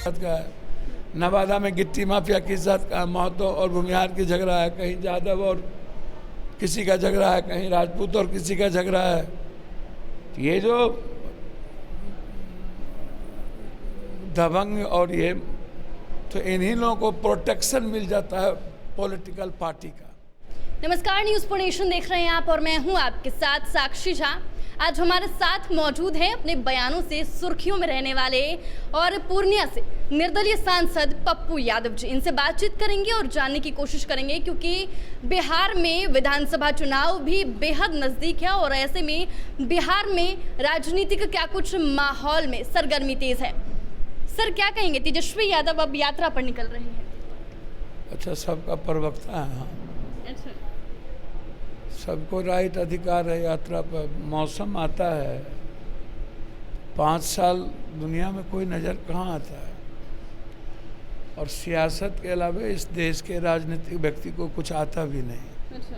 का है, नवादा में गिट्टी माफिया के साथ का महतो और भूमिहार की झगड़ा है, कहीं यादव और किसी का झगड़ा है, कहीं राजपूत और किसी का झगड़ा है। तो ये जो दबंग और ये तो इन्हीं लोगों को प्रोटेक्शन मिल जाता है पॉलिटिकल पार्टी का। नमस्कार, न्यूज़ फॉर नेशन देख रहे हैं आप और मैं हूं आपके साथ साक्षी झा। आज हमारे साथ मौजूद हैं अपने बयानों से सुर्खियों में रहने वाले और पूर्णिया से निर्दलीय सांसद पप्पू यादव जी। इनसे बातचीत करेंगे और जानने की कोशिश करेंगे क्योंकि बिहार में विधानसभा चुनाव भी बेहद नज़दीक है और ऐसे में बिहार में राजनीति का क्या कुछ माहौल में सरगर्मी तेज है। सर, क्या कहेंगे? तेजस्वी यादव अब यात्रा पर निकल रहे हैं। अच्छा, सबका प्रवक्ता है। हाँ, अच्छा, सबको राइट अधिकार है यात्रा पर। मौसम आता है, 5 साल दुनिया में कोई नज़र कहाँ आता है, और सियासत के अलावा इस देश के राजनीतिक व्यक्ति को कुछ आता भी नहीं। अच्छा।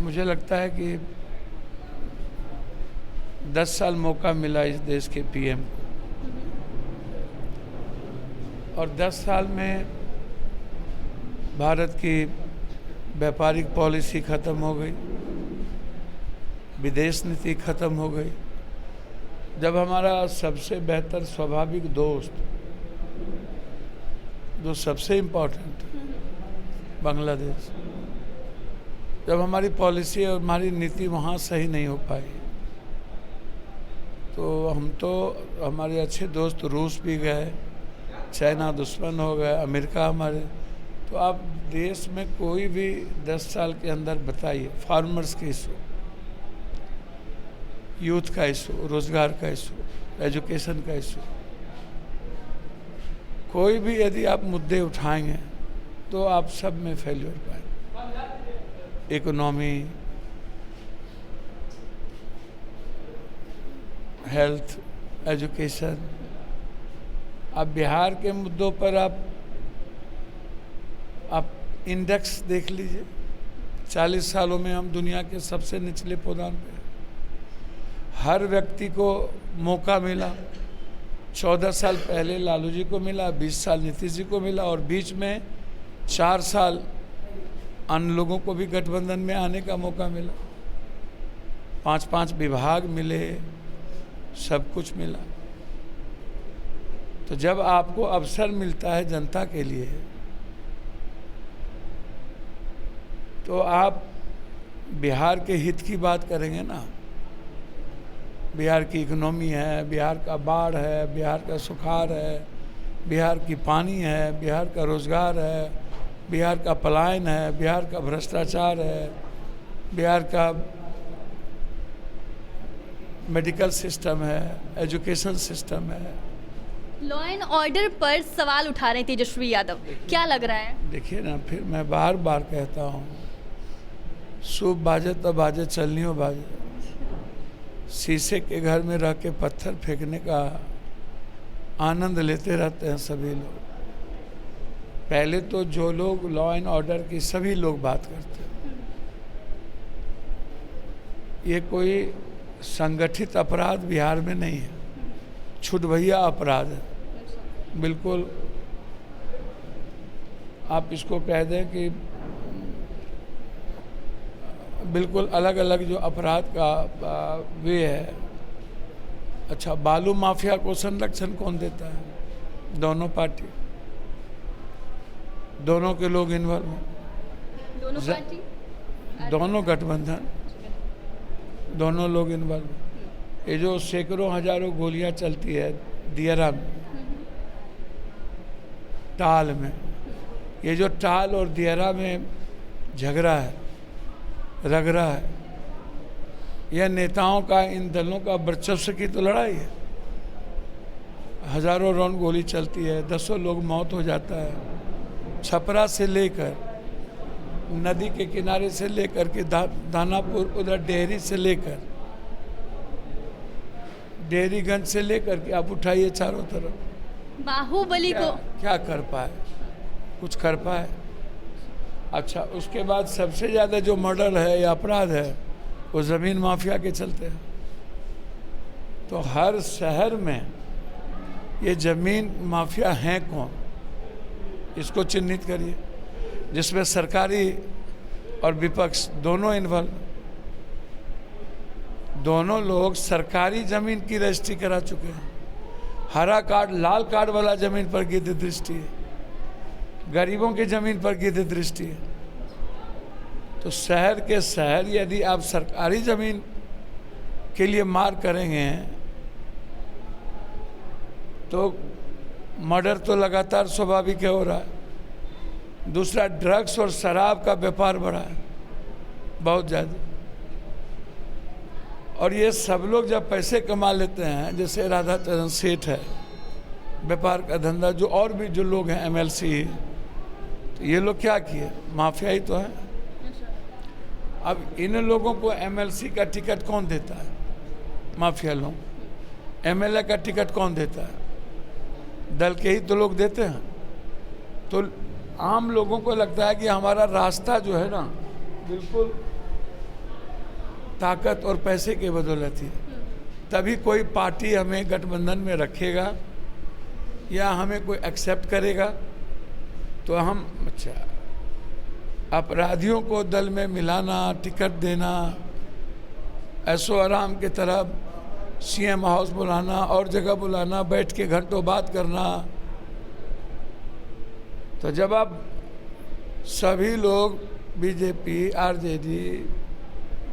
मुझे लगता है कि 10 साल मौका मिला इस देश के पीएम को, और 10 साल में भारत की व्यापारिक पॉलिसी ख़त्म हो गई, विदेश नीति ख़त्म हो गई। जब हमारा सबसे बेहतर स्वाभाविक दोस्त, जो सबसे इम्पोर्टेंट बांग्लादेश, जब हमारी पॉलिसी और हमारी नीति वहाँ सही नहीं हो पाई, तो हम तो हमारे अच्छे दोस्त रूस भी गए, चाइना दुश्मन हो गए, अमेरिका हमारे। तो आप देश में कोई भी 10 साल के अंदर बताइए, फार्मर्स का इशू, यूथ का इशू, रोजगार का इशू, एजुकेशन का इशू, कोई भी यदि आप मुद्दे उठाएंगे तो आप सब में फेल्योर पाएंगे। Economy, health, education. अब बिहार के मुद्दों पर आप इंडेक्स देख लीजिए। 40 सालों में हम दुनिया के सबसे निचले पायदान पे हैं। हर व्यक्ति को मौका मिला। 14 साल पहले लालू जी को मिला, 20 साल नीतीश जी को मिला, और बीच में 4 साल अन्य लोगों को भी गठबंधन में आने का मौका मिला। 5-5 विभाग मिले, सब कुछ मिला। तो जब आपको अवसर मिलता है जनता के लिए, तो आप बिहार के हित की बात करेंगे ना। बिहार की इकोनॉमी है, बिहार का बाढ़ है, बिहार का सुखाड़ है, बिहार की पानी है, बिहार का रोजगार है, बिहार का पलायन है, बिहार का भ्रष्टाचार है, बिहार का मेडिकल सिस्टम है, एजुकेशन सिस्टम है। लॉ एंड ऑर्डर पर सवाल उठा रहे हैं तेजस्वी यादव, क्या लग रहा है? देखिए ना, फिर मैं बार बार कहता हूँ, सूप बाजे तो बाजे, चलनी हो बाजे। शीशे के घर में रह के पत्थर फेंकने का आनंद लेते रहते हैं सभी लोग। पहले तो जो लोग लॉ एंड ऑर्डर की, सभी लोग बात करते हैं। ये कोई संगठित अपराध बिहार में नहीं है, छुटभैया अपराध है। बिल्कुल आप इसको कह दें कि बिल्कुल अलग अलग जो अपराध का वे है। अच्छा, बालू माफिया को संरक्षण कौन देता है? दोनों पार्टी, दोनों के लोग इन्वॉल्व हैं। दोनों पार्टी, दोनों गठबंधन, दोनों लोग इन्वॉल्व हैं। ये जो सैकड़ों हजारों गोलियां चलती है दियरा में, टाल में, ये जो टाल और दियरा में झगड़ा है, रगड़ा है, यह नेताओं का, इन दलों का वर्चस्व की तो लड़ाई है। हजारों राउंड गोली चलती है, 10 लोग मौत हो जाता है। छपरा से लेकर नदी के किनारे से लेकर के दानापुर, उधर डेहरी से लेकर, डेहरीगंज से लेकर के आप उठाइए चारों तरफ। बाहुबली को क्या कर पाए? कुछ कर पाए? अच्छा, उसके बाद सबसे ज़्यादा जो मर्डर है या अपराध है, वो ज़मीन माफिया के चलते हैं। तो हर शहर में ये ज़मीन माफिया हैं कौन, इसको चिन्हित करिए, जिसमें सरकारी और विपक्ष दोनों इन्वॉल्व। दोनों लोग सरकारी ज़मीन की रजिस्ट्री करा चुके हैं। हरा कार्ड लाल कार्ड वाला ज़मीन पर गिद्ध दृष्टि है, गरीबों की ज़मीन पर गिद्ध दृष्टि है। तो शहर के शहर यदि आप सरकारी ज़मीन के लिए मार करेंगे तो मर्डर तो लगातार स्वाभाविक हो रहा है। दूसरा, ड्रग्स और शराब का व्यापार बढ़ा है बहुत ज़्यादा। और ये सब लोग जब पैसे कमा लेते हैं, जैसे राधा चरण सेठ है, व्यापार का धंधा, जो और भी जो लोग हैं MLC, तो ये लोग क्या किए, माफिया ही तो है। अब इन लोगों को MLC का टिकट कौन देता है, माफिया लोग। MLA का टिकट कौन देता है, दल के ही तो लोग देते हैं। तो आम लोगों को लगता है कि हमारा रास्ता जो है ना बिल्कुल ताकत और पैसे के बदौलत ही, तभी कोई पार्टी हमें गठबंधन में रखेगा या हमें कोई एक्सेप्ट करेगा। तो हम अपराधियों को दल में मिलाना, टिकट देना, ऐशो आराम की तरह CM हाउस बुलाना और जगह बुलाना, बैठ के घंटों बात करना। तो जब आप सभी लोग BJP, RJD,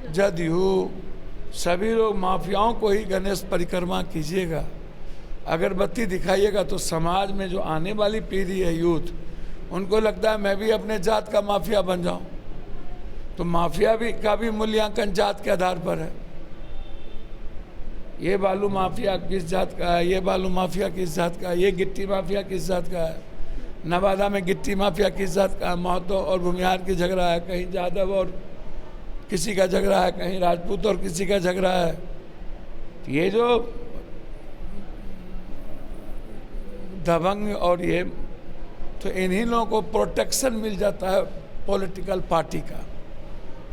जदयू, सभी लोग माफियाओं को ही गणेश परिक्रमा कीजिएगा, अगरबत्ती दिखाइएगा, तो समाज में जो आने वाली पीढ़ी है, यूथ, उनको लगता है मैं भी अपने जात का माफिया बन जाऊं। तो माफिया का भी मूल्यांकन जात के आधार पर है। ये बालू माफिया किस जात का है, ये बालू माफिया किस जात का है, ये गिट्टी माफिया किस जात का है, नवादा में गिट्टी माफिया किस जात का है, महतो और भूमिहार की झगड़ा है, कहीं यादव और किसी का झगड़ा है, कहीं राजपूत और किसी का झगड़ा है। तो ये जो दबंग और ये, तो इन्हीं लोगों को प्रोटेक्शन मिल जाता है पॉलिटिकल पार्टी का,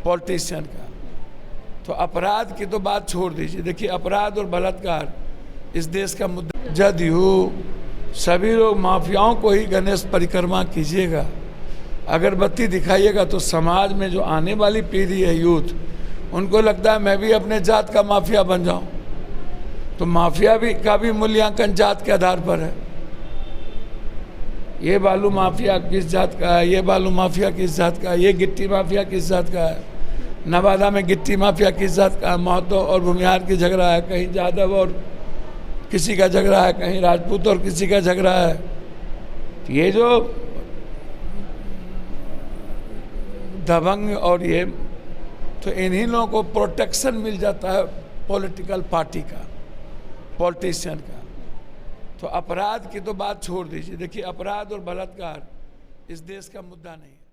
पॉलिटिशियन का। तो अपराध की तो बात छोड़ दीजिए। देखिए, अपराध और बलात्कार इस देश का मुद्दा। जदयू, सभी लोग माफियाओं को ही गणेश परिक्रमा कीजिएगा, अगरबत्ती दिखाइएगा, तो समाज में जो आने वाली पीढ़ी है, यूथ, उनको लगता है मैं भी अपने जात का माफिया बन जाऊं। तो माफिया का भी मूल्यांकन जात के आधार पर है। ये बालू माफिया किस जात का है, ये बालू माफिया किस जात का है, ये गिट्टी माफिया किस जात का है, नवादा में गिट्टी माफिया किस जात का है, महतो और भूमिहार की झगड़ा है, कहीं यादव और किसी का झगड़ा है, कहीं राजपूत और किसी का झगड़ा है। तो ये जो दबंग और ये, तो इन्हीं लोगों को प्रोटेक्शन मिल जाता है पॉलिटिकल पार्टी का, पॉलिटिशियन का। तो अपराध की तो बात छोड़ दीजिए। देखिए, अपराध और बलात्कार इस देश का मुद्दा नहीं है।